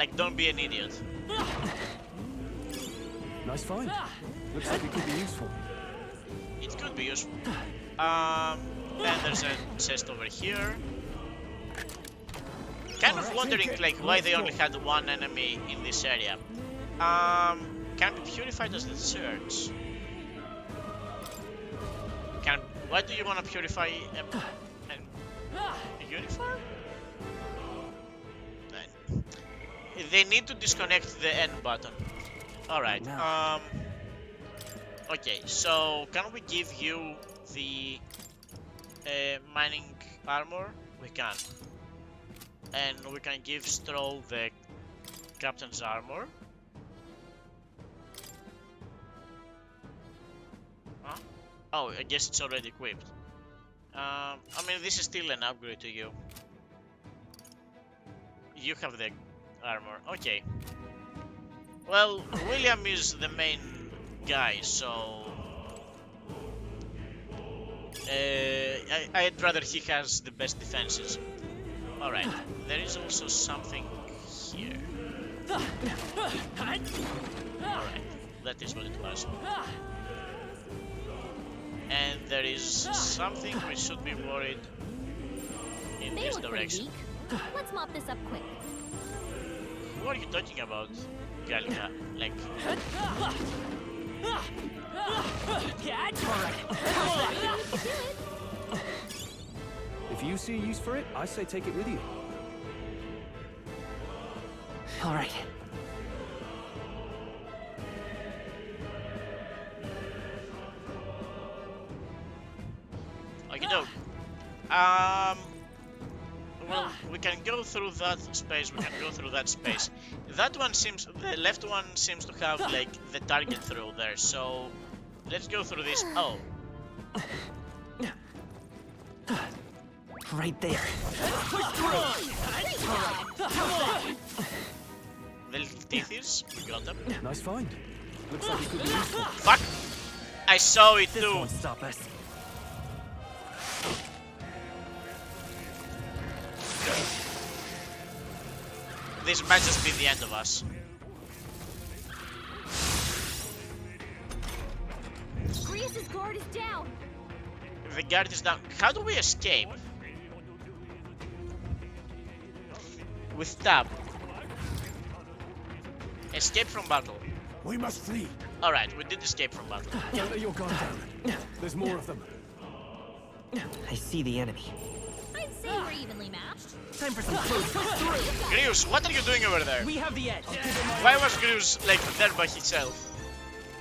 Like, don't be an idiot. Nice find. Looks like it could be useful. It could be useful. Then there's a chest over here. Kind of wondering, like, why they only had one enemy in this area. Can be purified as the church. Why do you want to purify a uniform? They need to disconnect the N button. Alright, okay, so can we give you the mining armor? We can. And we can give Stroll the captain's armor. Huh? Oh, I guess it's already equipped. I mean, this is still an upgrade to you. You have the armor, okay. Well, William is the main guy, so I'd rather he has the best defenses. Alright, there is also something here. Alright, that is what it was. And there is something we should be worried in this direction. Let's mop this up quick. Who are you talking about, Galga? Like... If you see a use for it, I say take it with you. All right. Okey-doke. Well, we can go through that space, we can go through that space. That one seems, the left one seems to have, like, the target through there, so... Let's go through this. Oh. Right there. The little teethies, we got them. Nice find. Looks like it could be useful. Fuck! I saw it This too! won't stop us. This might just be the end of us. Grius's guard is down. The guard is down. How do we escape? With tab. Escape from battle. We must flee. Alright, we did escape from battle. Don't let your guard down. There's more of them. I see the enemy. I'd say we're evenly matched. Time for some close. Grius, what are you doing over there? We have the edge. Why was Grius, like, there by himself?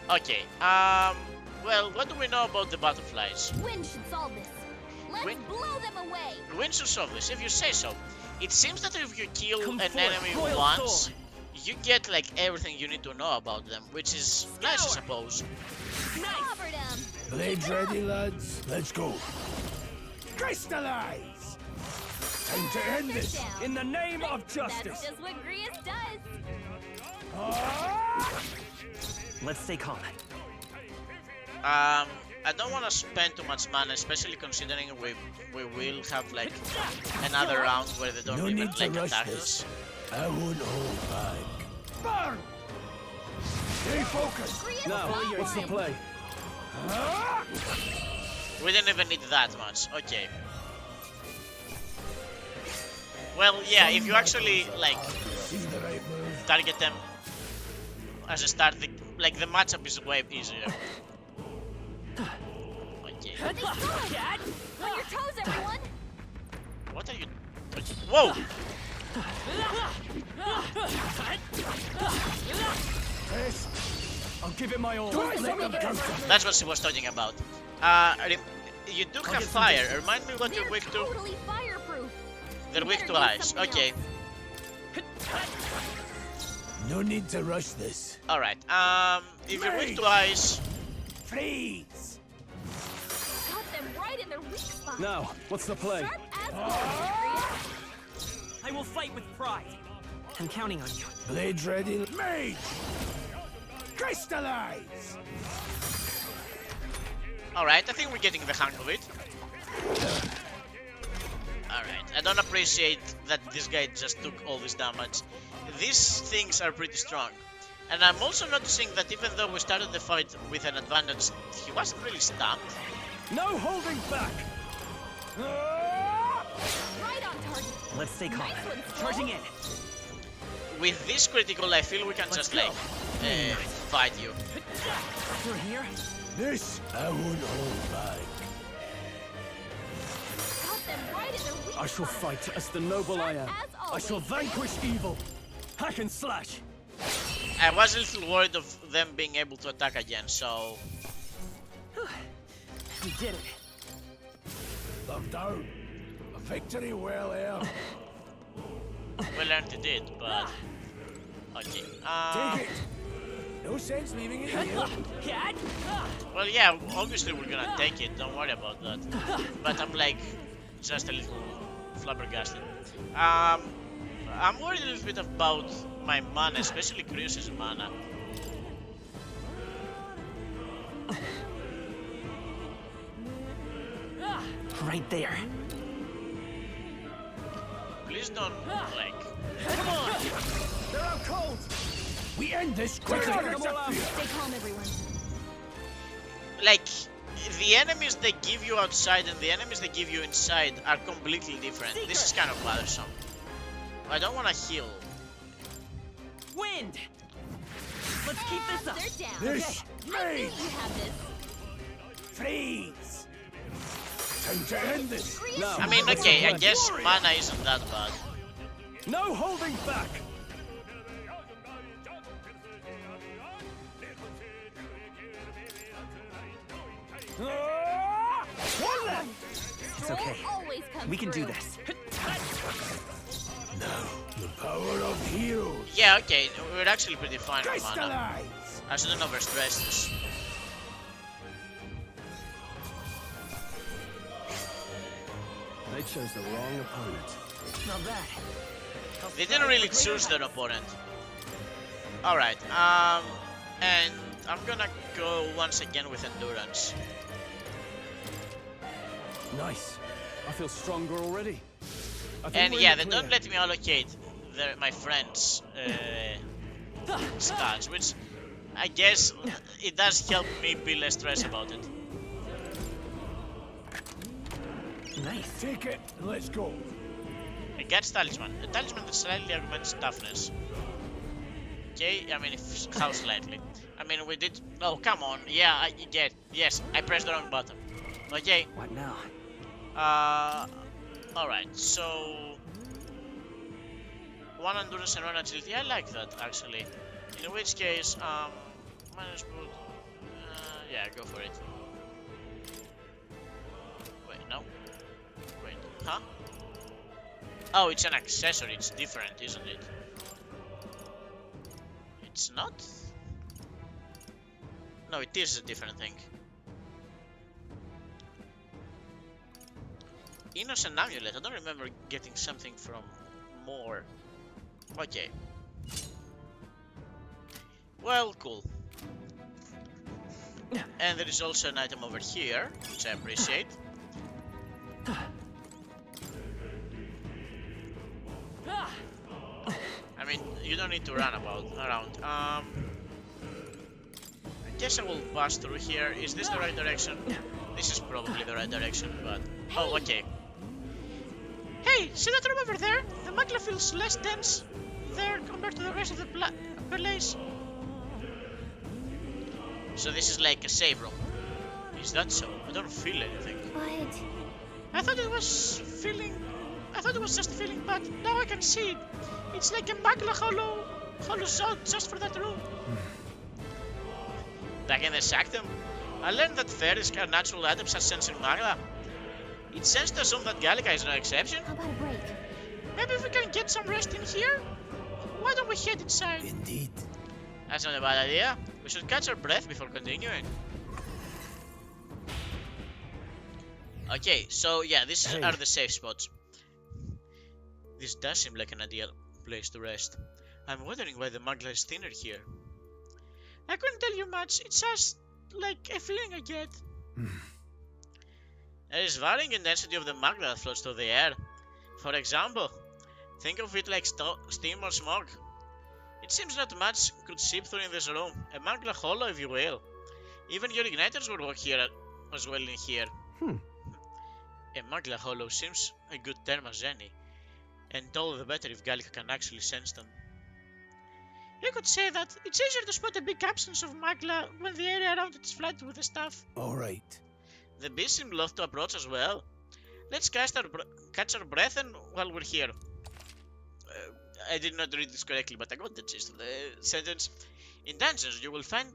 Okay, well, what do we know about the butterflies? Wind should solve this. Let's Wind? blow them away. Wind should solve this, if you say so. It seems that if you kill Come an forth, enemy royal once, sword. you get, like, everything you need to know about them, which is nice, I suppose. Covered them. Blades ready, lads. Let's go. Crystallize! Time to end this. Down. In the name of That's justice. just what Grius does. Let's stay calm. I don't want to spend too much mana, especially considering we will have, like, another round where they don't No even, need to like, rush attack this. us. I won't hold back. Burn! Stay focused. Grius Now, got what's the one. play? We didn't even need that much. Okay. Well, yeah, if you actually, like, Seems the right move. target them as a start, the matchup is way easier. Okay. They saw us. On your toes, everyone. What are you... Whoa! I'll give it my all. That's what she was talking about. You do have fire. Remind me what They're you're weak to. totally fireproof. They're weak to better use ice. something Okay. No need to rush this. Alright. If you're weak to ice... Freeze! Got them right in their weak spot. Now, what's the play? Sharp as Grius. I will fight with pride. I'm counting on you. Blades ready. Mage! Crystallize! Alright, I think we're getting the hang of it. Alright, I don't appreciate that this guy just took all this damage. These things are pretty strong. And I'm also noticing that even though we started the fight with an advantage, he wasn't really stunned. No holding back! Right on target. Let's stay calm. Nice one, Stroll. Charging in. With this critical, I feel we can just go. like fight you. Through here? This I won't hold back. Got them right in their weak I shall spot. fight as the noble I am. As I shall always. vanquish evil. Hack and slash. I was a little worried of them being able to attack again, so We did it. Love down. A victory well earned. we learned it did, but okay. Take it. No sense leaving it here. Cat! Well, yeah, obviously we're gonna take it. Don't worry about that. But I'm like just a little flabbergasted. I'm worried a little bit about my mana, especially Cruis's mana. Right there. Please don't like. Come on! They're out cold! We end this quickly. Stay calm, everyone. Like, the enemies they give you outside and the enemies they give you inside are completely different. This is kind of bothersome. I don't want to heal. Wind! Let's keep this up. They're down. This I me. knew you have this. Freeze. Time to end this. No. I mean, okay, I guess mana isn't that bad. No holding back! It's okay. Stroll always comes We can do through. this. The power of heroes. Yeah, okay, we're actually pretty fine with mana. Crystallize. I shouldn't overstress this. They chose the wrong opponent. Not bad. They didn't really choose their opponent. Alright, and I'm gonna go once again with endurance. Nice. I feel stronger already. I think And we're yeah, in they the don't clear. let me allocate my friends' stats, which I guess it does help me be less stressed about it. Nice. Take it and let's go. Against Talisman. A Talisman that slightly augments toughness. Okay, I mean, how slightly? I mean, we did... Oh, come on. Yeah, I get... Yes, I pressed the wrong button. Okay. What now? Alright, so... One endurance and one agility. I like that, actually. In which case, minus boot... yeah, go for it. Wait, no. Wait, huh? Oh, it's an accessory. It's different, isn't it? It's not? No, it is a different thing. Innocent Amulet. I don't remember getting something from more. Okay. Well, cool. And there is also an item over here, which I appreciate. I mean, you don't need to run around. I guess I will pass through here. Is this the right direction? This is probably the right direction, but... Oh, okay. Hey, see that room over there? The magla feels less dense there compared to the rest of the place. So this is like a save room. Is that so? I don't feel anything. But I thought it was just feeling, but now I can see it. It's like a magla hollows out just for that room. Back in the Sanctum, I learned that fairies are natural items such sensing magla. It's sense to assume that Gallica is no exception. how about a break? Maybe we can get some rest in here? Why don't we head inside? Indeed. That's not a bad idea. We should catch our breath before continuing. Okay, so yeah, these are the safe spots. This does seem like an ideal place to rest. I'm wondering why the magla is thinner here. I couldn't tell you much, it's just like a feeling I get. There is varying intensity of the magma that floats through the air. For example, think of it like steam or smoke. It seems not much could seep through in this room. A Magla hollow, if you will. Even your igniters would work here as well in here. A Magla hollow seems a good term as any, and all the better if Gallica can actually sense them. You could say that it's easier to spot a big absence of Magla when the area around it is flooded with the stuff. Alright. The beast seemed loath to approach as well. Let's catch our breath and while we're here. I did not read this correctly, but I got the gist of the sentence. In dungeons, you will find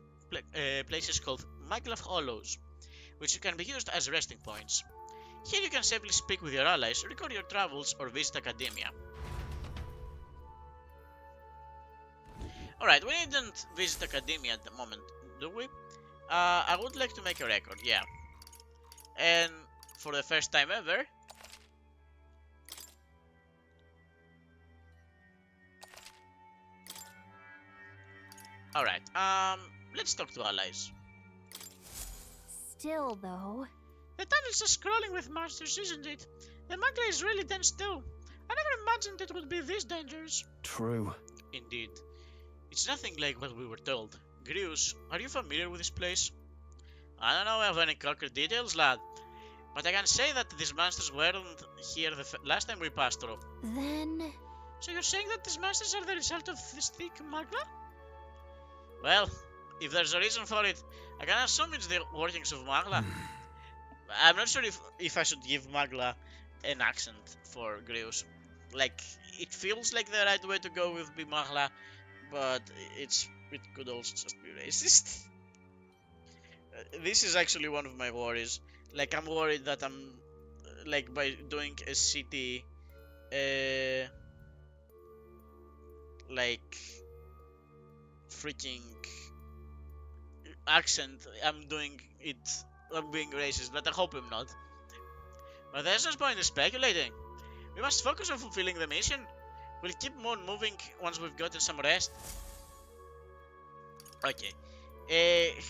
places called Magla Hollows, which can be used as resting points. Here you can simply speak with your allies, record your travels, or visit Academia. Alright, we didn't visit Academia at the moment, do we? I would like to make a record, yeah. And for the first time ever, alright, let's talk to allies. Still, though. The tunnel's just crawling with monsters, isn't it? The Magla is really dense too. I never imagined it would be this dangerous. True. Indeed. It's nothing like what we were told. Grius, are you familiar with this place? I don't know of any concrete details, lad. But I can say that these monsters weren't here the last time we passed through. Then... So you're saying that these monsters are the result of this thick Magla? Well, if there's a reason for it, I can assume it's the workings of Magla. I'm not sure if I should give Magla an accent for Grius. Like, it feels like the right way to go with be Magla, but it could also just be racist. This is actually one of my worries. Like, I'm worried that I'm, like, by doing a city, like, freaking accent, I'm being racist, but I hope I'm not. But there's no point in speculating. We must focus on fulfilling the mission. We'll keep on moving once we've gotten some rest. Okay.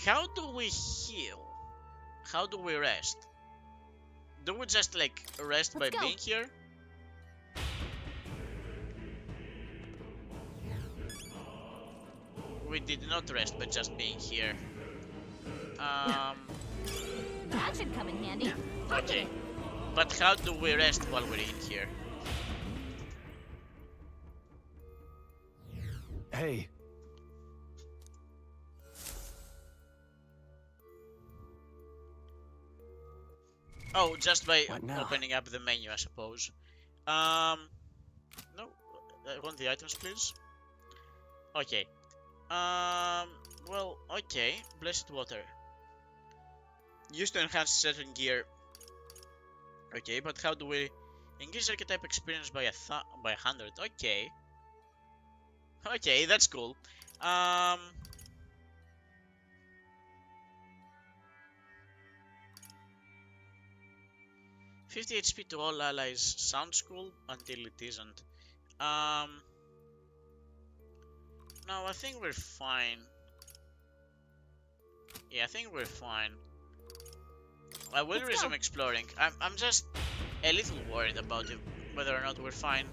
How do we heal? How do we rest? Do we just like rest by being here? We did not rest by just being here. That should come in handy. Okay. But how do we rest while we're in here? Hey. Oh, just by What now? opening up the menu, I suppose. No, I want the items, please. Okay. Well, okay. Blessed water. Used to enhance certain gear. Okay, but how do we increase archetype experience by 100? Okay. Okay, that's cool. 50 HP to all allies sounds cool until it isn't. No, I think we're fine. Yeah, I think we're fine. I will resume exploring. I'm just a little worried about it, whether or not we're fine.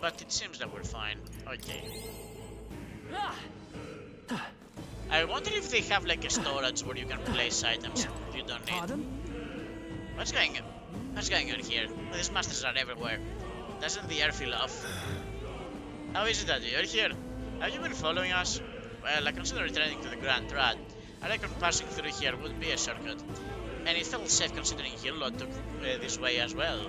But it seems that we're fine. Okay. I wonder if they have like a storage where you can place items you don't need. Pardon? What's going on here? These monsters are everywhere. Doesn't the air feel off? How is it that you're here? Have you been following us? Well, I consider returning to the Grand Rad. I reckon passing through here would be a shortcut. And it felt safe considering Hillot took this way as well.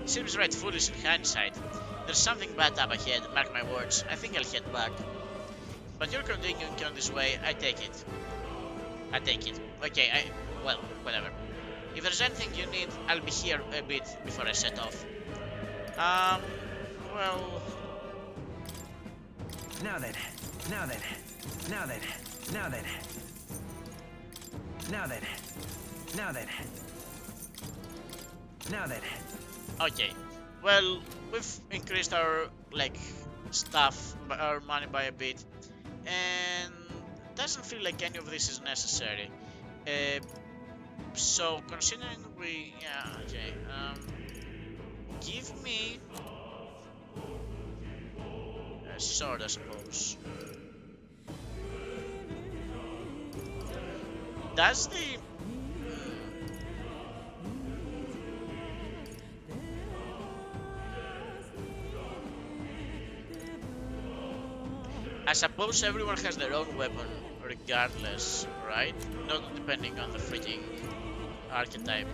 Seems right foolish in hindsight. There's something bad up ahead, mark my words. I think I'll head back. But you're continuing on this way, I take it. Okay, well, whatever. If there's anything you need, I'll be here a bit before I set off. Well... Now then. Okay. Well, we've increased our, like, stuff, our money by a bit. And doesn't feel like any of this is necessary. So, considering we... yeah, okay. give me a sword, I suppose. Does the I suppose everyone has their own weapon regardless, right? Not depending on the freaking archetype.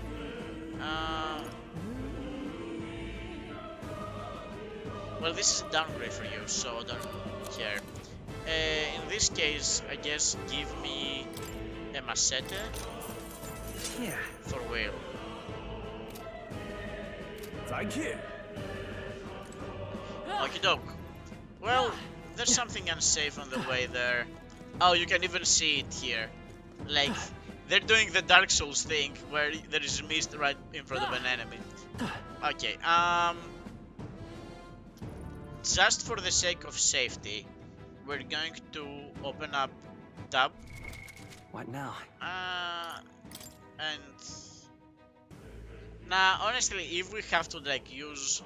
Well, this is a downgrade for you, so I don't care. In this case, I guess give me a machete. Yeah. For Will. Thank you. Okie doke. Well, there's something unsafe on the way there. Oh, you can even see it here. Like, they're doing the Dark Souls thing, where there is mist right in front of an enemy. Okay, just for the sake of safety, we're going to open up tab. What now? And... Nah, honestly, if we have to, like, use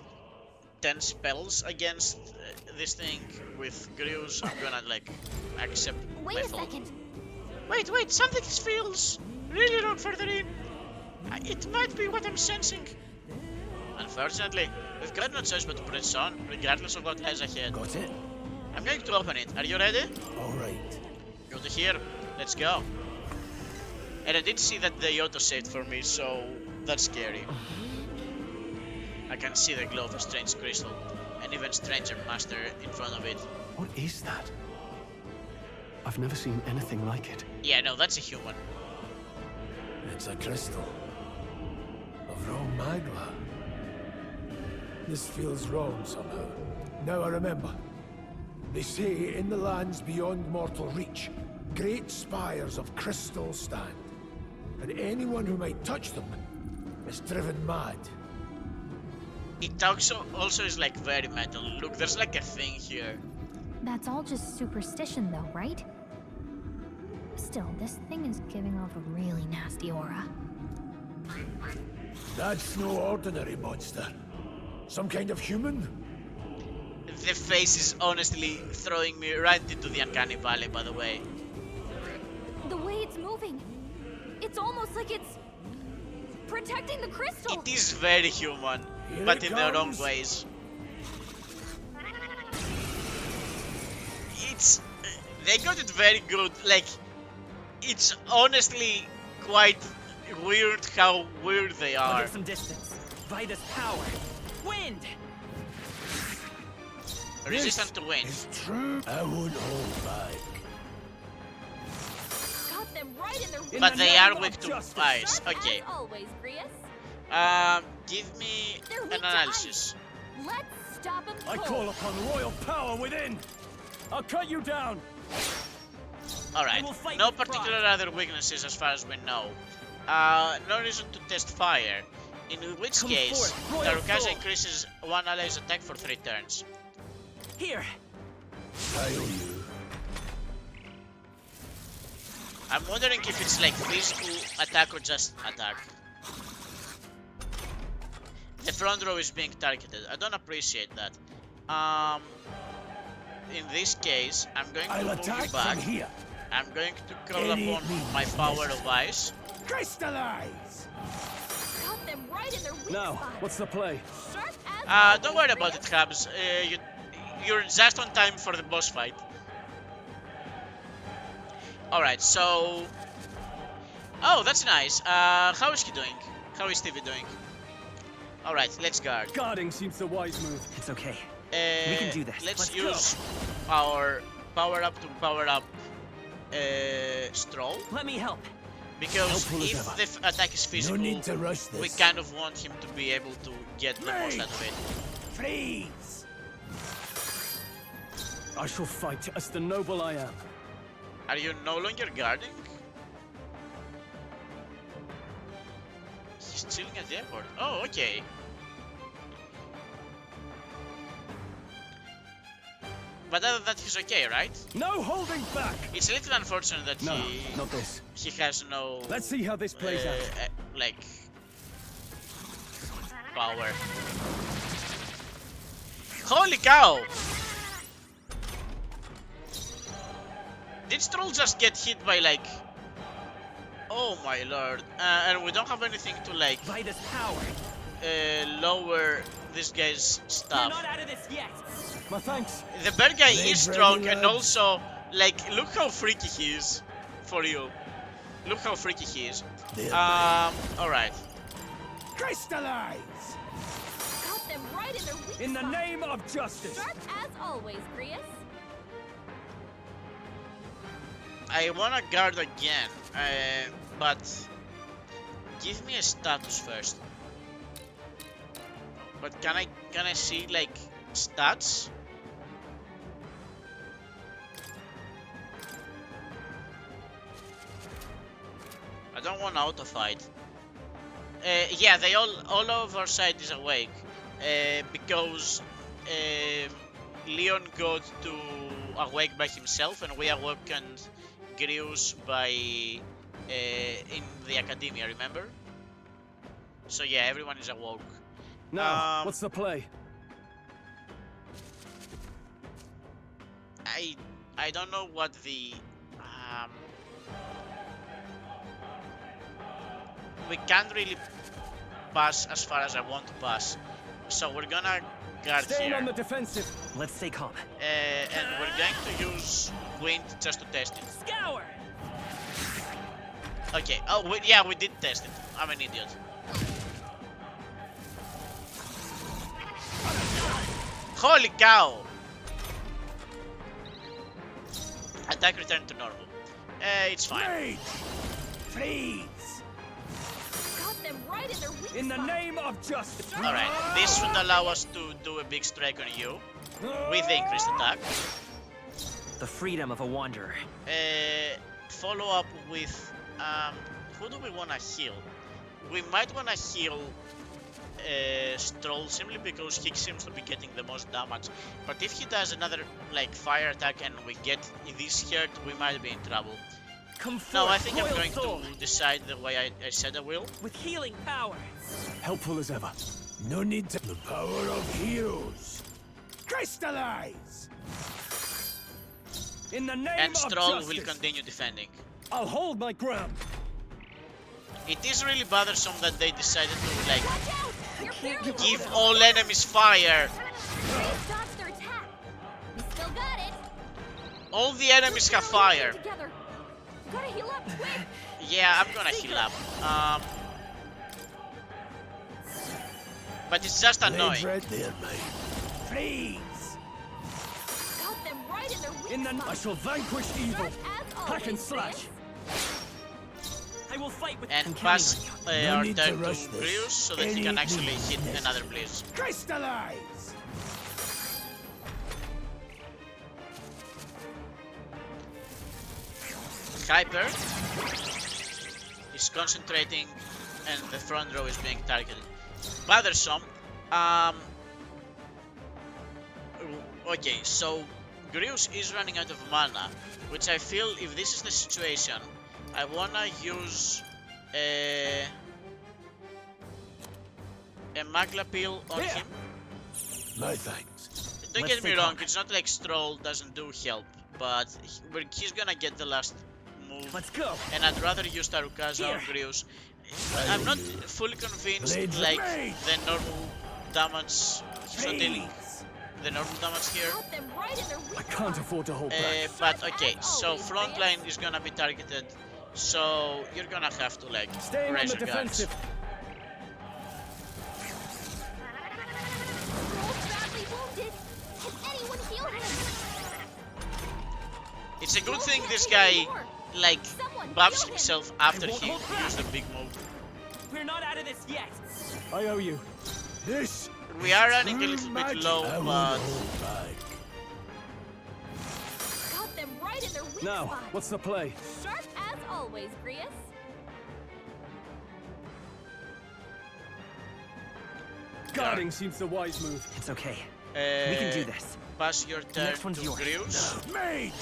10 spells against this thing with Grews, I'm gonna, like, accept Wait my a fault. second. Wait, something feels really wrong further in. It might be what I'm sensing. Unfortunately, we've got no choice but to press on, regardless of what lies ahead. Got it? I'm going to open it. Are you ready? Alright. Go to here. Let's go. And I did see that they auto-saved for me, so that's scary. I can see the glow of a strange crystal, an even stranger master in front of it. What is that? I've never seen anything like it. Yeah, no, that's a human. It's a crystal. Of raw magma. This feels wrong somehow. Now I remember. They say in the lands beyond mortal reach, great spires of crystal stand. And anyone who might touch them is driven mad. It also is like very metal. Look, there's like a thing here. That's all just superstition though, right? Still, this thing is giving off a really nasty aura. That's no ordinary monster. Some kind of human? The face is honestly throwing me right into the uncanny valley, by the way. The way it's moving, it's almost like it's protecting the crystal. It is very human, Here but it in the wrong comes. ways. It's... they got it very good, like... It's honestly quite weird how weird they I'll are. get some distance. Vitus power. Wind! Resistant to wind. It's true. I won't hold back. Got them right in their In But the they name are of weak to justice. ice. Sharp Okay. as always, Grius. Give me They're weak an to analysis. Let's stop them I cold. call upon royal power within. I'll cut you down. Alright, will fight no with pride. particular other weaknesses as far as we know. No reason to test fire. In which Come case, forth, royal Tarukaza soul. increases one ally's attack for 3 turns. Here! I owe you. I'm wondering if it's like physical attack or just attack. The front row is being targeted. I don't appreciate that. In this case, I'm going to I'll move attack you back. from here. I'm going to call Any upon means my power of ice. Crystallize! Got them right in their weak Now, spot. what's the play? Sharp as Don't worry about it, Habs. You're just on time for the boss fight. Alright, so... Oh, that's nice. How is he doing? How is Stevie doing? Alright, let's guard. Guarding seems the wise move. It's okay. We can do this. Let's Let's go. use our power up to power up Stroll. Let me help. Because Helpful as if ever. the attack is No physical, need to rush this. we kind of want him to be able to get the most out of it. Freeze! I shall fight as the noble I am. Are you no longer guarding? He's chilling at the airport. Oh, okay. But other than that, he's okay, right? No holding back. It's a little unfortunate that No, not this. he has no Let's see how this plays out. like power. Holy cow! Did Stroll just get hit by like... Oh my lord. And we don't have anything to like... By this power. Lower this guy's We're stuff. not out of this yet. My thanks. The bird guy Blade is strong ready, and lads. also... Like, look how freaky he is. For you. Look how freaky he is. Alright. Crystallize! Got them right in their weak In the spot. name of justice. Sharp as always, Grius. I wanna guard again, but give me a status first. But can I see like stats? I don't want auto fight. Yeah, they all of our side is awake because Leon got to awake by himself and we awakened Grius by in the academia, remember? So yeah, everyone is awoke. Now, what's the play? I don't know what the we can't really pass as far as I want to pass, so we're gonna guard Staying here. on the defensive. Let's stay calm. And we're going to use wind just to test it. Scour. Okay. Oh, yeah, we did test it. I'm an idiot. Holy cow! Attack returned to normal. It's fine. Blade! Please! Got them right in their weak In the spot. name of justice. Alright, this should allow us to do a big strike on you with the increased attack. The freedom of a wanderer. Follow up with who do we wanna heal? We might wanna heal Stroll simply because he seems to be getting the most damage. But if he does another like fire attack and we get this hurt, we might be in trouble. Come forth, No, I think I'm royal going soul, to decide the way I said I will. with healing power. Helpful as ever. No need to... The power of heroes! Crystallize! In the name And of Stroll justice. will continue defending. I'll hold my ground. It is really bothersome that they decided to like Watch out! You're barely give all enemies fire. Grius dodged their attack. We still got it. All the enemies have We're fire. together. Gotta heal up quick. Yeah, I'm gonna heal up. But it's just Blade annoying. right there, mate. Please! Got them right in their weak In the spot. I shall vanquish evil. Sharp as Hack and always, slash. I will fight with And I'm pass counting on you. No our need turn to to rush this. Grius so that he can actually hit another Blizz. Crystallize! Hyper is concentrating and the front row is being targeted. Bothersome. Okay, so Grius is running out of mana, which I feel if this is the situation, I wanna use a Magla Peel on Here. him. No thanks. Don't Let's get me stay wrong, calm. it's not like Stroll doesn't do help, but he's gonna get the last move. Let's go. And I'd rather use Tarukaza on Here. Grius. I'm not fully convinced, Blade like, blade. the normal damage, he's not dealing the normal damage here. Got them right in their weak I can't afford to hold back. But okay, so front line is gonna be targeted, so you're gonna have to, like, Staying on raise the your guards. defensive. Stroll's badly wounded. Can anyone heal him? It's a good Stroll thing can't this take guy, anymore. like, Someone buffs heal him. himself after won't he hold back. used a big move. We're not out of this yet. I owe you. This We are running a true little bit magic. low, I won't but hold back. Got them right in their weak Now, spot. what's the play? Sharp as always, Grius. Guarding seems the wise move. It's okay. We can do this. pass your turn next one's to yours. Grius. Mate!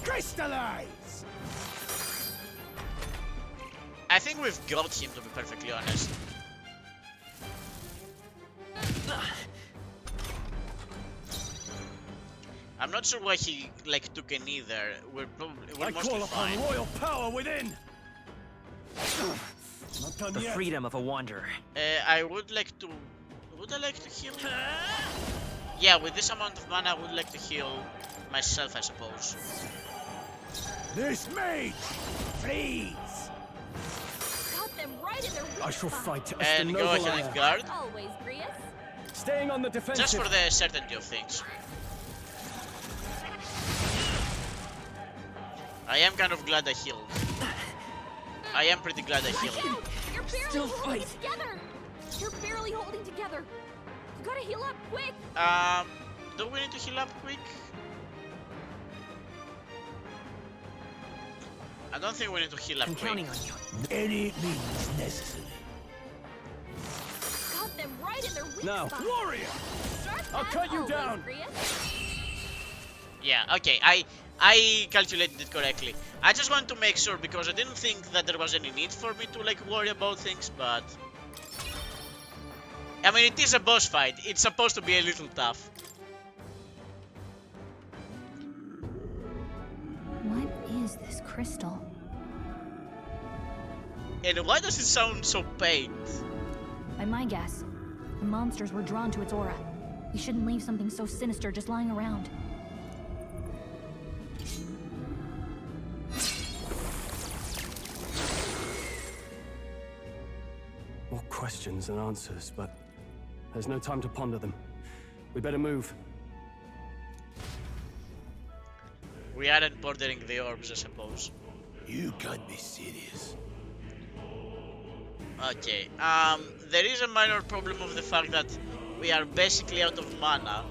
Crystallize! I think we've got him, to be perfectly honest. I'm not sure why he like took a knee there. We're I mostly call upon fine. royal power within. Not done The yet. freedom of a wanderer. I would like to. Would I like to heal? Yeah, with this amount of mana, I would like to heal myself, I suppose. This mage, freeze. Got them right in their weak I shall spot. fight as the And go noble ahead I and am. guard, Always, Grius. Staying on the defensive. just for the certainty of things. I am kind of glad I healed. I am pretty glad I healed. Out! You're barely Still holding fight. together. You're barely holding together. You gotta heal up quick. Do we need to heal up quick? I don't think we need to heal up I'm quick. counting on you. Any means necessary. Got them right in their weak Now. spot. Warrior. Sharp I'll as cut you always, down. Grius. Yeah, okay, I calculated it correctly. I just want to make sure because I didn't think that there was any need for me to like worry about things, but I mean it is a boss fight. It's supposed to be a little tough. What is this crystal? And why does it sound so pained? By my guess, the monsters were drawn to its aura. We shouldn't leave something so sinister just lying around. More questions than answers, but there's no time to ponder them. We better move. We aren't bordering the orbs, I suppose. You can't be serious. Okay, there is a minor problem of the fact that we are basically out of mana.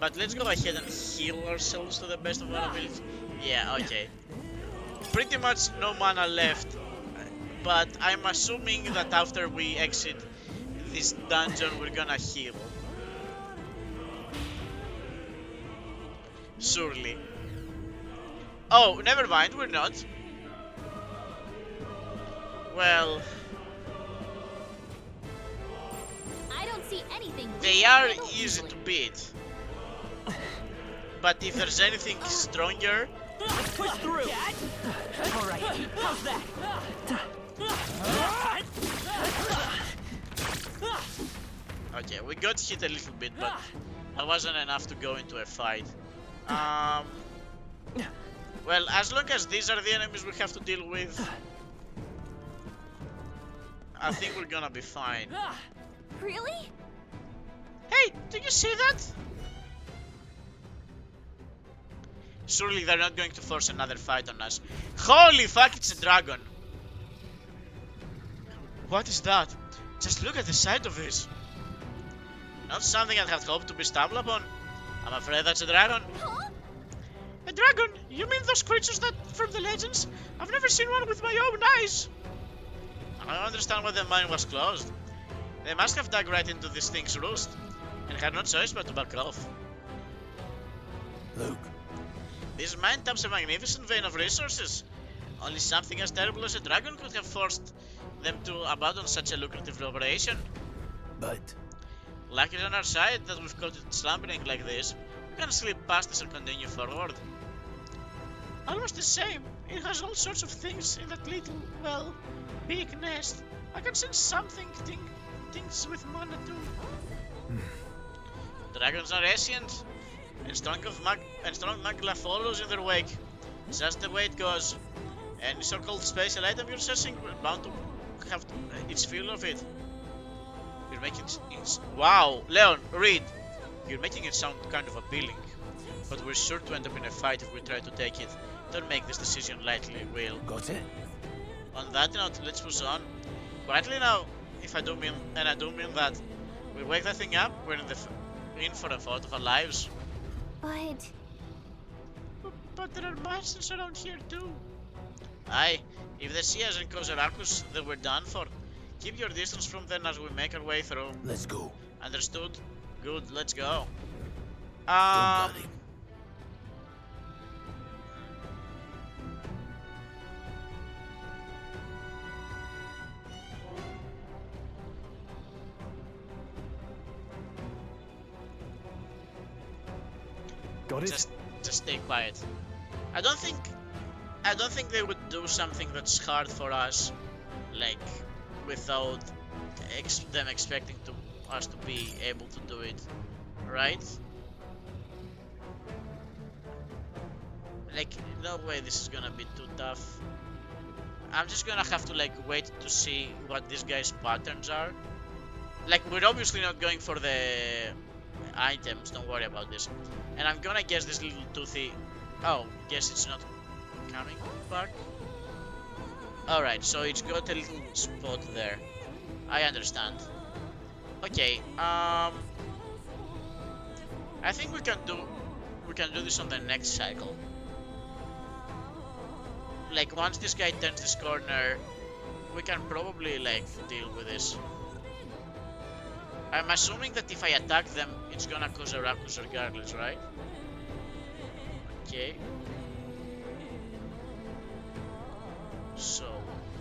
But let's go ahead and heal ourselves to the best of our ability. Yeah, okay. Pretty much no mana left. But I'm assuming that after we exit this dungeon, we're gonna heal. Surely. Oh, never mind, we're not. Well, I don't see anything. we they can't are handle easy easily. to beat. But if there's anything stronger, Push through. All right. How's that? okay, we got hit a little bit, but that wasn't enough to go into a fight. Well, as long as these are the enemies we have to deal with, I think we're gonna be fine. Really? Hey, did you see that? Surely they're not going to force another fight on us. Holy fuck, it's a dragon! What is that? Just look at the sight of this. Not something I had hoped to be stumbled upon. I'm afraid that's a dragon. Huh? A dragon? You mean those creatures that from the legends? I've never seen one with my own eyes. I don't understand why the mine was closed. They must have dug right into this thing's roost and had no choice but to back off. Luke, This mine taps a magnificent vein of resources. Only something as terrible as a dragon could have forced them to abandon such a lucrative operation. but Lucky on our side that we've caught it slumbering like this. We can slip past this and continue forward. Almost the same. It has all sorts of things in that little, well, big nest. I can sense something, things with mana too. Dragons are ancient, and strong magla follows in their wake. It's just the way it goes. Any so-called special item you're searching, we're bound to have its fill of it. You're making it. Wow, Leon, read. You're making it sound kind of appealing, but we're sure to end up in a fight if we try to take it. Don't make this decision lightly, Will. got it? On that note, let's push on. Quietly now, if I do mean, and I do mean that. We wake that thing up, we're in for a fight of our lives. But But there are monsters around here too. Aye, if they see us in Kozarakus, then we're done for. Keep your distance from them as we make our way through. Let's go. Understood? Good, let's go. Don't worry. Got it? Just just stay quiet. I don't think they would do something that's hard for us, like without them expecting us to be able to do it, right? Like, no way this is gonna be too tough. I'm just gonna have to like wait to see what this guy's patterns are. Like, we're obviously not going for the items, don't worry about this. And I'm gonna guess this little toothy... Oh, guess it's not coming back. Alright, so it's got a little spot there. I understand. Okay, I think we can do this on the next cycle. Like, once this guy turns this corner, we can probably like deal with this. I'm assuming that if I attack them, it's gonna cause a ruckus regardless, right? Okay. So,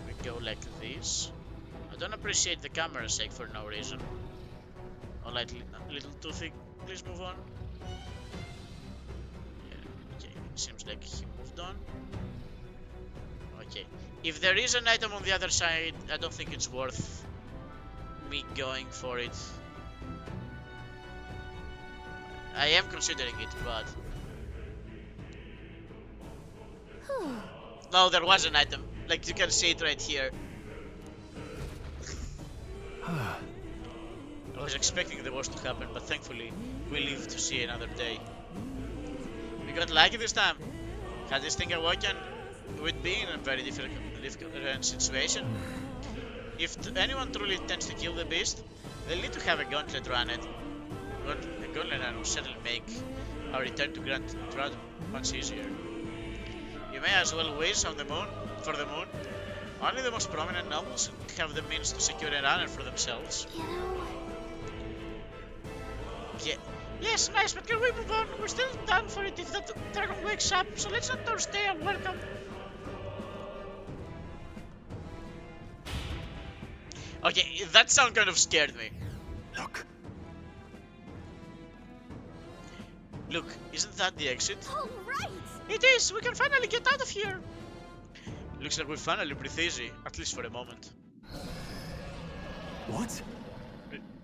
we go like this. I don't appreciate the camera shake for no reason. Alright, little toothy, please move on. Yeah, okay, seems like he moved on. Okay, if there is an item on the other side, I don't think it's worth me going for it. I am considering it, but... No, there was an item. Like, you can see it right here. I was expecting the worst to happen, but thankfully, we live to see another day. We got lucky this time. Had this thing awoken, we'd be in a very difficult situation. If anyone truly intends to kill the beast, they'll need to have a gauntlet run it. A gauntlet run will certainly make our return to Grand Trad much easier. You may as well wish on the moon for the moon. Only the most prominent nobles have the means to secure a runner for themselves. You know... Yeah. Yes, nice, but can we move on? We're still done for it if that dragon wakes up, so let's not overstay our welcome. Okay, that sound kind of scared me. Look. Look, isn't that the exit? All right. It is! We can finally get out of here! Looks like we finally breathe easy, at least for a moment. What?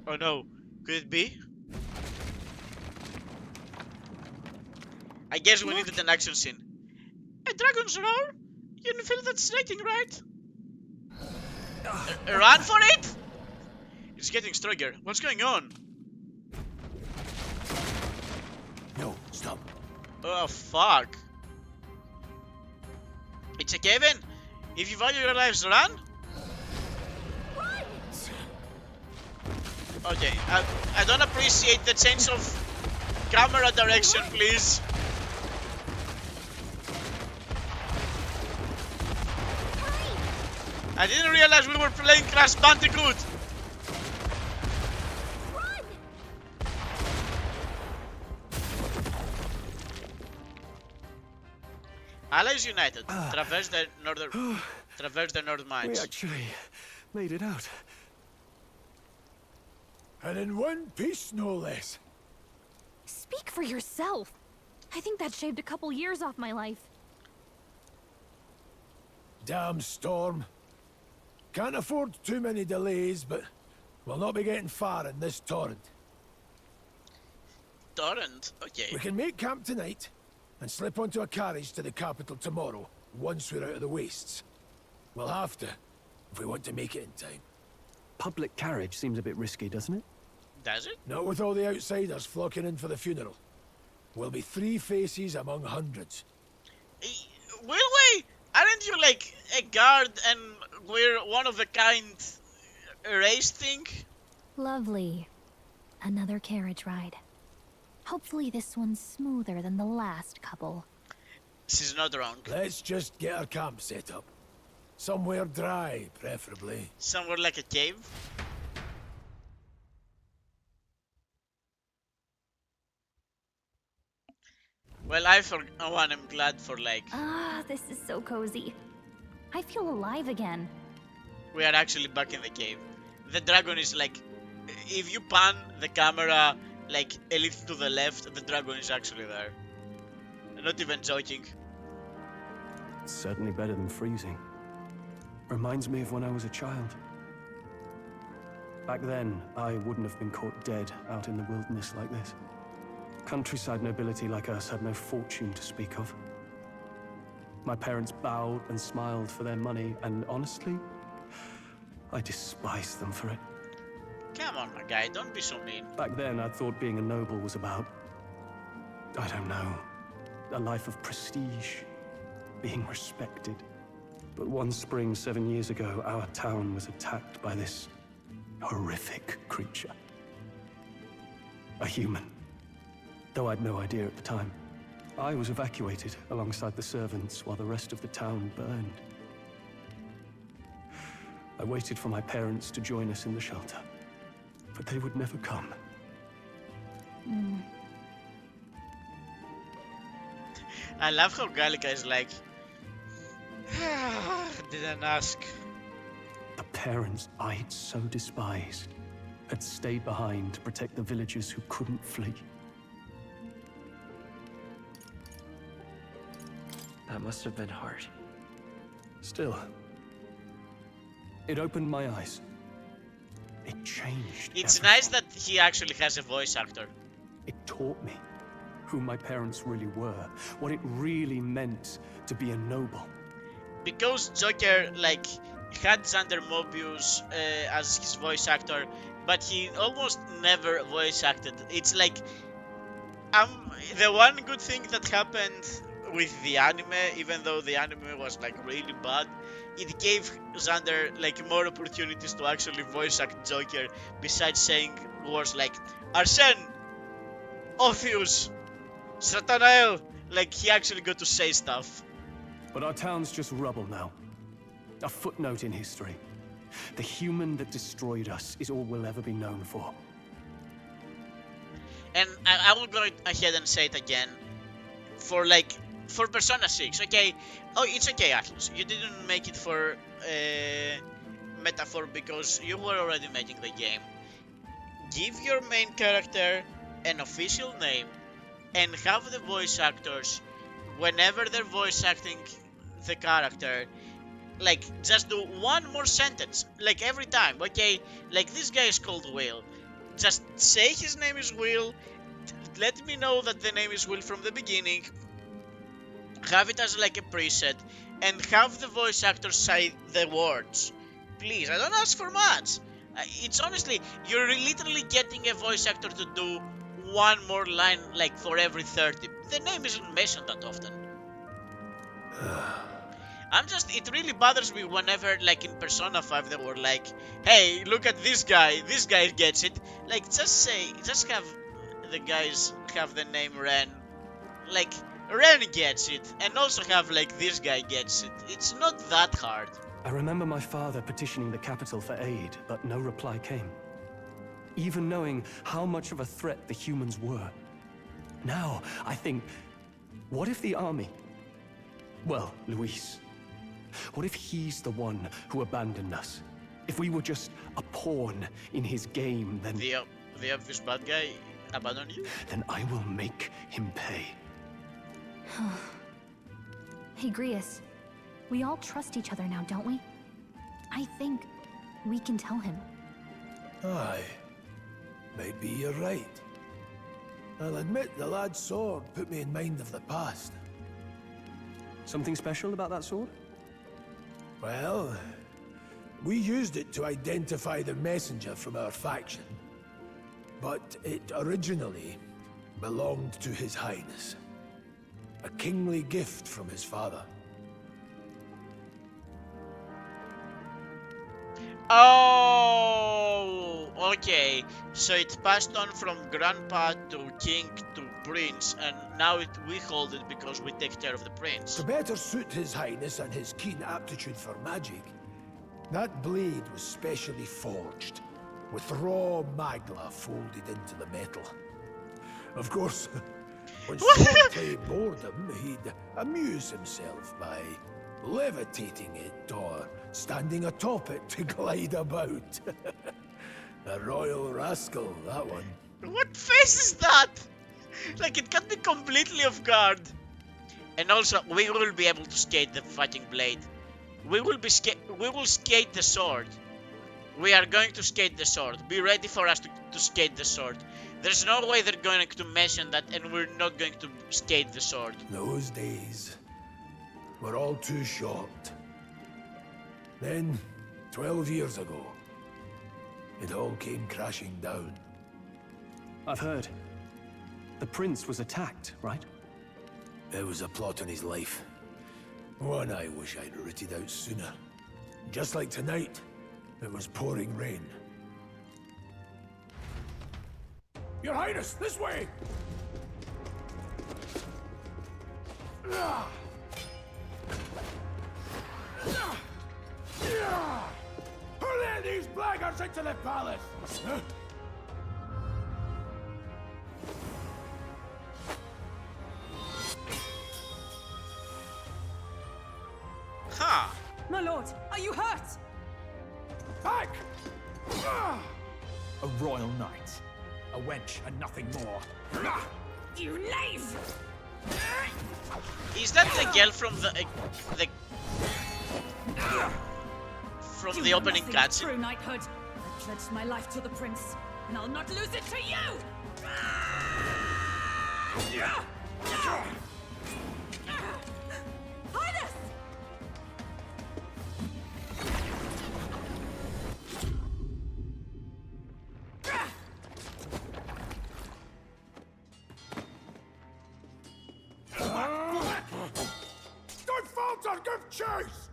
Oh no, could it be? I guess we needed an action scene. A dragon's roar? You feel that snaking, right? Run for it! It's getting stronger. What's going on? No, stop. Oh fuck. It's a cave-in? If you value your lives, run? Okay, I don't appreciate the change of camera direction, please. I didn't realize we were playing Crash Bandicoot. Allies united. Traverse the North Mines. We actually made it out. And in one piece, no less. Speak for yourself. I think that shaved a couple years off my life. Damn storm. Can't afford too many delays, but we'll not be getting far in this torrent. Torrent? Okay. We can make camp tonight and slip onto a carriage to the capital tomorrow, once we're out of the wastes. We'll have to, if we want to make it in time. Public carriage seems a bit risky, doesn't it? Does it? Not with all the outsiders flocking in for the funeral. We'll be 3 faces among hundreds. Will we? Aren't you like a guard and we're one of a kind race thing? Lovely. Another carriage ride. Hopefully this one's smoother than the last couple. She's not wrong. Let's just get our camp set up. Somewhere dry, preferably. Somewhere like a cave? Well, for one, I'm glad for like... Ah, this is so cozy. I feel alive again. We are actually back in the cave. The dragon is like... If you pan the camera like a little to the left, the dragon is actually there. Not even joking. It's certainly better than freezing. Reminds me of when I was a child. Back then, I wouldn't have been caught dead out in the wilderness like this. Countryside nobility like us had no fortune to speak of. My parents bowed and smiled for their money, and honestly, I despised them for it. Come on, my guy, don't be so mean. Back then, I thought being a noble was about, I don't know, a life of prestige, being respected. But one spring 7 years ago, our town was attacked by this horrific creature. A human, though I'd no idea at the time. I was evacuated alongside the servants while the rest of the town burned. I waited for my parents to join us in the shelter, but they would never come. I love how Gallica is like, didn't ask. The parents I'd so despised had stayed behind to protect the villagers who couldn't flee. That must have been hard. Still, it opened my eyes. It changed It's everything. nice that he actually has a voice actor. It taught me who my parents really were, what it really meant to be a noble. Because Joker, like, had Xander Mobius as his voice actor, but he almost never voice acted. It's like, the one good thing that happened with the anime, even though the anime was like really bad, it gave Xander like more opportunities to actually voice act Joker, besides saying words like Arsene, Orpheus, Satanael. Like, he actually got to say stuff. But our town's just rubble now. A footnote in history. The human that destroyed us is all we'll ever be known for. And I will go ahead and say it again. For Persona 6, okay? Oh, it's okay, Atlas. You didn't make it for metaphor because you were already making the game. Give your main character an official name and have the voice actors, whenever they're voice acting the character, like, just do one more sentence, like, every time, okay? Like, this guy is called Will. Just say his name is Will, let me know that the name is Will from the beginning, have it as like a preset, and have the voice actor say the words. Please, I don't ask for much. It's honestly, you're literally getting a voice actor to do one more line like for every 30. The name isn't mentioned that often. It really bothers me whenever, like in Persona 5, they were like, hey, look at this guy gets it. Like, just have the guys have the name Ren. Like, Ren gets it, and also have like this guy gets it. It's not that hard. I remember my father petitioning the capital for aid, but no reply came. Even knowing how much of a threat the humans were. Now, I think, what if the army... Well, Luis. What if he's the one who abandoned us? If we were just a pawn in his game, then... The obvious bad guy abandoned you? Then I will make him pay. Hey, Grius. We all trust each other now, don't we? I think we can tell him. Aye. Maybe you're right. I'll admit the lad's sword put me in mind of the past. Something special about that sword? Well, we used it to identify the messenger from our faction. But it originally belonged to His Highness. A kingly gift from his father. Oh, okay. So it passed on from grandpa to king to prince, and now we hold it because we take care of the prince. To better suit His Highness and his keen aptitude for magic, that blade was specially forged, with raw magla folded into the metal. Of course, when swordplay bored him, he'd amuse himself by levitating it or standing atop it to glide about. A royal rascal, that one. What face is that? Like, it got me completely off guard. And also, we will be able to skate the fighting blade. We will skate the sword. We are going to skate the sword. Be ready for us to skate the sword. There's no way they're going to mention that and we're not going to skate the sword. Those days were all too short. Then, 12 years ago, it all came crashing down. I've heard. The prince was attacked, right? There was a plot on his life. One I wish I'd rooted out sooner. Just like tonight, it was pouring rain. Your Highness, this way! Who let these blackguards into the palace? Huh. My lord, are you hurt? Back! A royal knight. A wench and nothing more. You knave! Is that the girl from the opening nothing of cutscene? true knighthood. I pledged my life to the prince, and I'll not lose it to you! Highness! Don't falter! Give chase!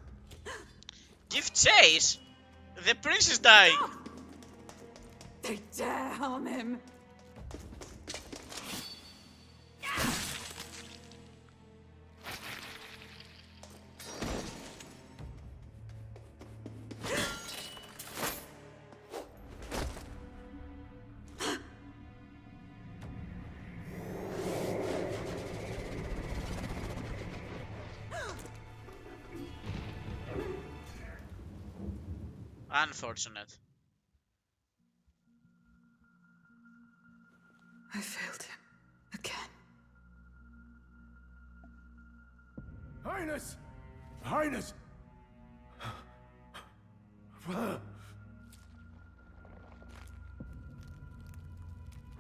Give chase? The prince is dying. They dare harm him. Unfortunate. I failed him again. Highness! Highness!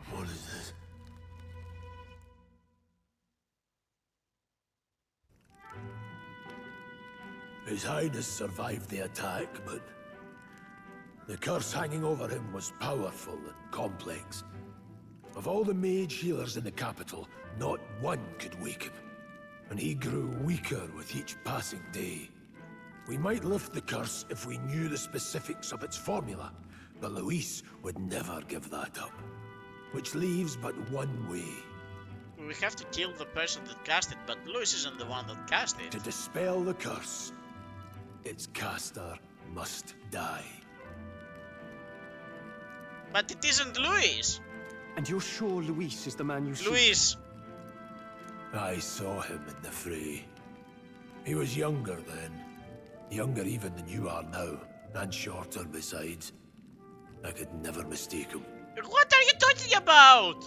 What is this? His Highness survived the attack, but the curse hanging over him was powerful and complex. Of all the mage healers in the capital, not one could wake him. And he grew weaker with each passing day. We might lift the curse if we knew the specifics of its formula, but Luis would never give that up. Which leaves but one way. We have to kill the person that cast it, but Louis isn't the one that cast it. To dispel the curse, its caster must die. But it isn't Louis. And you're sure Luis is the man you seek? Louis. I saw him in the fray. He was younger then. Younger even than you are now, and shorter besides. I could never mistake him. What are you talking about?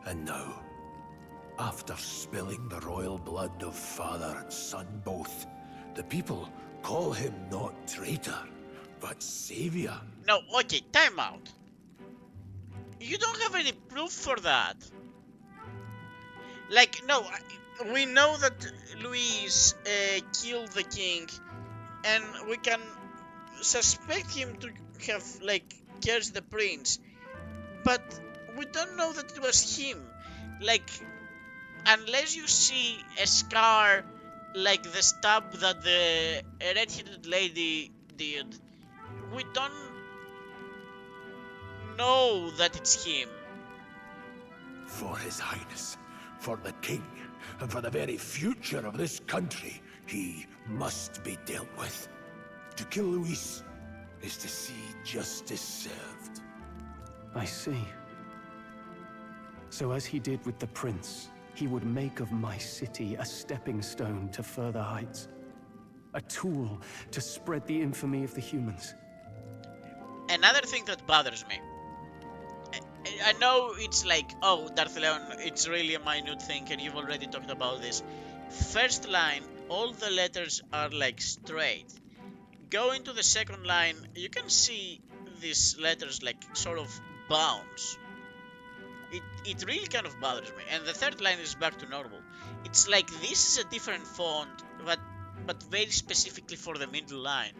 And now, after spilling the royal blood of father and son both, the people call him not traitor, but savior. No, okay, time out. You don't have any proof for that. Like, no, we know that Luis killed the king, and we can suspect him to have, like, cursed the prince. But we don't know that it was him. Like, unless you see a scar like the stab that the red-headed lady did, we don't know that it's him. For his highness, for the king, and for the very future of this country, he must be dealt with. To kill Luis is to see justice served. I see. So as he did with the prince, he would make of my city a stepping stone to further heights. A tool to spread the infamy of the humans. Another thing that bothers me. I know it's like, oh, Darth Leon, it's really a minute thing and you've already talked about this. first line, all the letters are like straight. Go into the second line, you can see these letters like sort of bounce. It really kind of bothers me. And the third line is back to normal. It's like this is a different font, but very specifically for the middle line.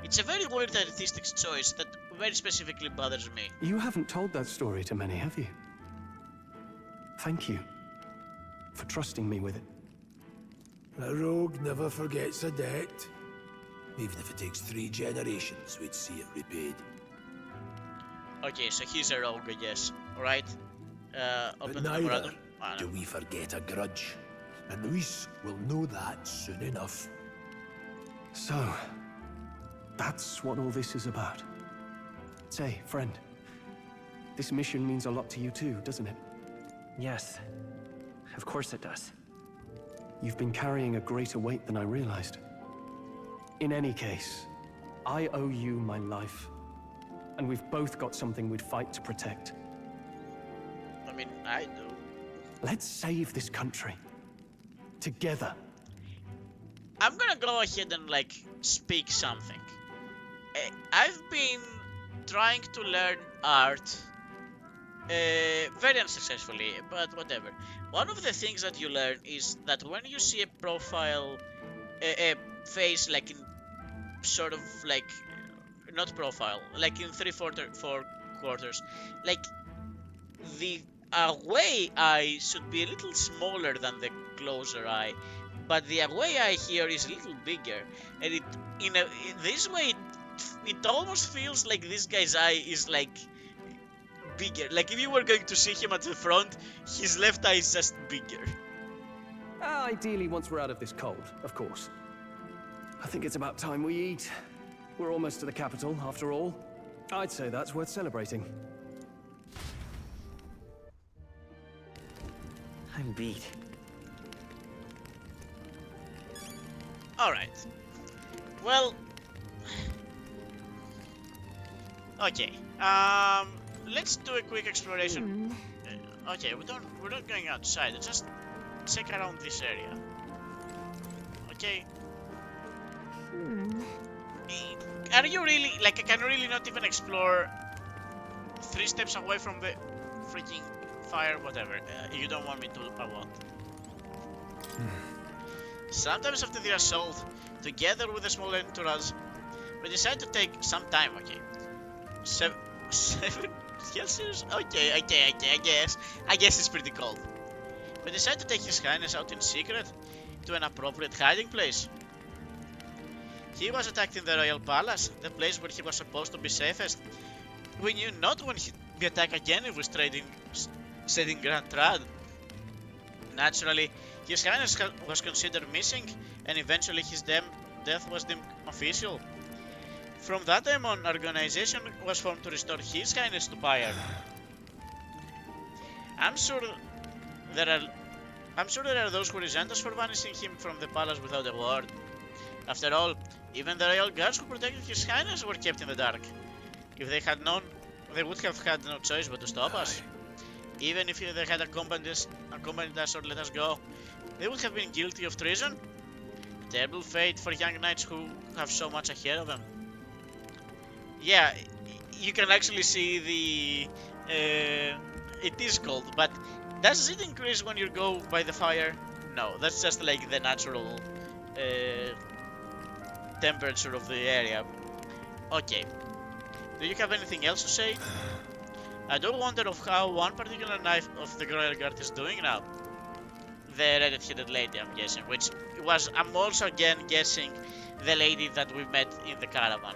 It's a very weird artistic choice that very specifically bothers me. You haven't told that story to many, have you? Thank you for trusting me with it. A rogue never forgets a debt. Even if it takes 3 generations, we'd see it repaid. Okay, so he's a rogue, I guess. Alright. Open But the neither memorandum. do we forget a grudge. And Luis will know that soon enough. So, that's what all this is about. Say, friend, this mission means a lot to you too, doesn't it? Yes, of course it does. You've been carrying a greater weight than I realized. In any case, I owe you my life. And we've both got something we'd fight to protect. I mean, I do. Let's save this country. Together. I'm gonna go ahead and like speak something. I've been trying to learn art very unsuccessfully, but whatever. One of the things that you learn is that when you see a profile, a face like in sort of like not profile, like in 3/4 quarters, like the away eye should be a little smaller than the closer eye, but the away eye here is a little bigger, and in this way it almost feels like this guy's eye is like bigger. Like if you were going to see him at the front, his left eye is just bigger. Ideally, once we're out of this cold, of course. I think it's about time we eat. We're almost to the capital, after all. I'd say that's worth celebrating. I'm beat. Alright. Well, okay. Let's do a quick exploration. Okay, we're not going outside. Let's just check around this area. Okay. Are you really like? I can really not even explore 3 steps away from the freaking fire. Whatever. You don't want me to. I won't. Sometimes after the assault, together with a small entourage, we decide to take some time. Okay. 7 Celsius? Okay, I guess it's pretty cold. We decide to take His Highness out in secret to an appropriate hiding place. He was attacked in the Royal Palace, the place where he was supposed to be safest. We knew not when he'd be attacked again if we stayed in Grand Trad. Naturally, His Highness was considered missing, and eventually his death was deemed official. From that time on, an organization was formed to restore His Highness to power. I'm sure there are those who resent us for banishing him from the palace without a word. After all, even the royal guards who protected His Highness were kept in the dark. If they had known, they would have had no choice but to stop us. Even if they had accompanied us or let us go, they would have been guilty of treason. Terrible fate for young knights who have so much ahead of them. Yeah, you can actually see the... it is cold, but does it increase when you go by the fire? No, that's just like the natural temperature of the area. Okay, do you have anything else to say? I do wonder of how one particular knife of the Royal Guard is doing now. The red-headed lady, I'm guessing, which was, I'm also again guessing, the lady that we met in the caravan.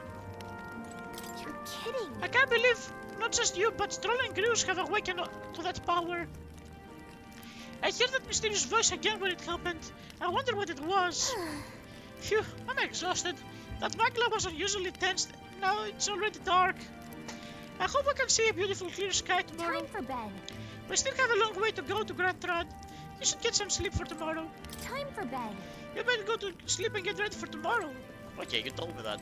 You're kidding. I can't believe not just you, but Stroll and Grus have awakened to that power. I heard that mysterious voice again when it happened. I wonder what it was. Phew, I'm exhausted. That magla was unusually tense. Now it's already dark. I hope I can see a beautiful clear sky tomorrow. Time for bed. We still have a long way to go to Grand Trad. You should get some sleep for tomorrow. Time for bed. You better go to sleep and get ready for tomorrow. Okay, you told me that.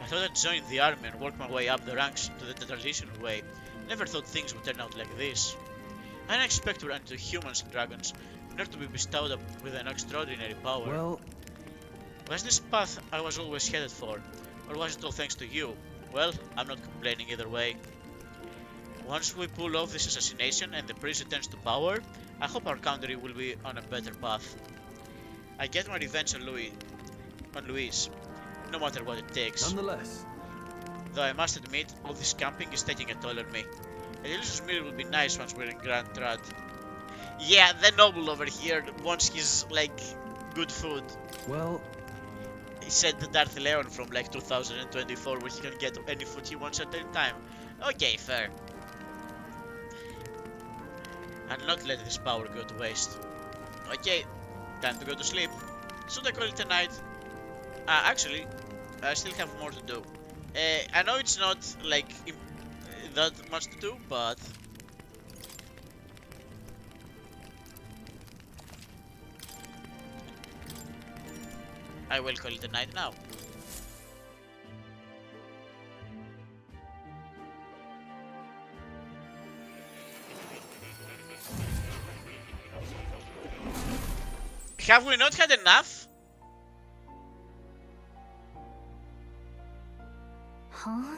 I thought I'd join the army and work my way up the ranks to the traditional way. Never thought things would turn out like this. I didn't expect to run into humans and dragons, in order to be bestowed with an extraordinary power. Well, Was this path I was always headed for, or was it all thanks to you? Well, I'm not complaining either way. Once we pull off this assassination and the prince returns to power, I hope our country will be on a better path. I get my revenge on Louise, no matter what it takes. nonetheless, Though I must admit, all this camping is taking a toll on me. A delicious meal will be nice once we're in Grand Trad. Yeah, the noble over here wants his, like, good food. well, He said the Darth Leon from, like, 2024, where he can get any food he wants at any time. Okay, fair. I'll not let this power go to waste. Okay, time to go to sleep. Should I call it a night? Actually, I still have more to do. I know it's not, like, that much to do, but... I will call it a night now. Have we not had enough? Huh?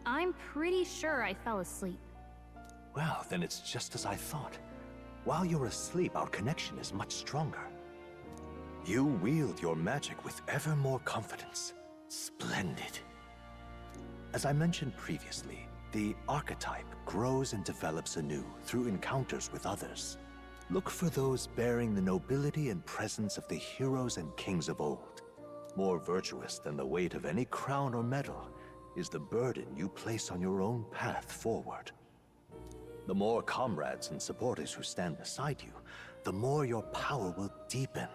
I'm pretty sure I fell asleep. Well, then it's just as I thought. While you're asleep, our connection is much stronger. You wield your magic with ever more confidence. Splendid. As I mentioned previously, the archetype grows and develops anew through encounters with others. Look for those bearing the nobility and presence of the heroes and kings of old. More virtuous than the weight of any crown or medal is the burden you place on your own path forward. The more comrades and supporters who stand beside you, the more your power will deepen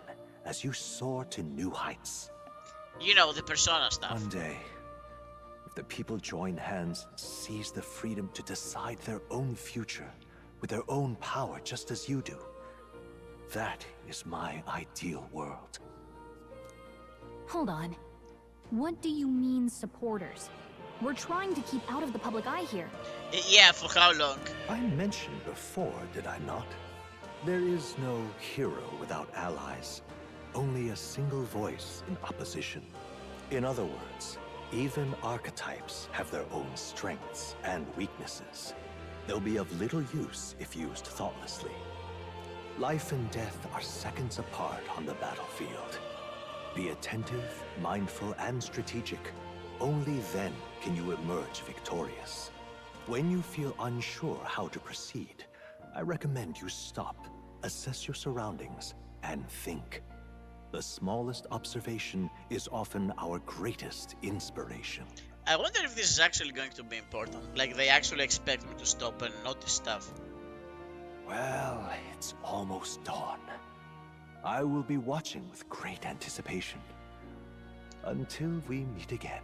as you soar to new heights. You know, the Persona stuff. One day, if the people join hands and seize the freedom to decide their own future with their own power just as you do, that is my ideal world. Hold on. What do you mean, supporters? We're trying to keep out of the public eye here. Yeah, for how long? I mentioned before, did I not? There is no hero without allies. Only a single voice in opposition. In other words, even archetypes have their own strengths and weaknesses. They'll be of little use if used thoughtlessly. Life and death are seconds apart on the battlefield. Be attentive, mindful, and strategic. Only then can you emerge victorious. When you feel unsure how to proceed, I recommend you stop, assess your surroundings, and think. The smallest observation is often our greatest inspiration. I wonder if this is actually going to be important. Like, they actually expect me to stop and notice stuff. Well, it's almost dawn. I will be watching with great anticipation. Until we meet again.